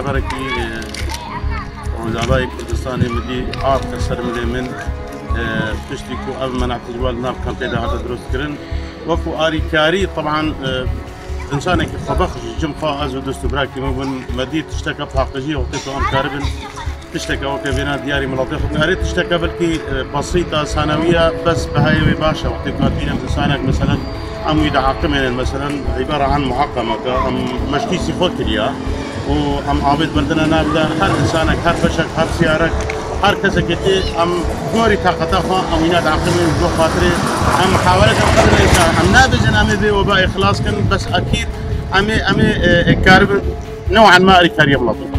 كاربركي وزعباي كردستاني مدي آب كسر من تشتكو قبل ما نعطي جوال ناب كان بيدا هذا دروس كرن وكو آري كاري طبعا إنسانك خبخ جم خاز ودست براكي ممكن مدي تشتكى بحقجي وقتها أم كاربن تشتكى وكبينات دياري مناطق كاري تشتكى بلكي بسيطة ثانوية بس بهاي باشا وقتها فينا إنسانك مثلا أم يدعى كمان مثلا عبارة عن محقمة أم مشكيسي فوتليا وأم عابد بردنا نابدا هر إنسانك هر بشك هر سيارك هر کسی که ام دوری طاقت خوا امینات عقل من دو خاطره ام محاولة قدر الإمكان ام نابزن ام به وباء إخلاص كن بس أكيد ام كارب نوعا ما أريد كاريب لطيف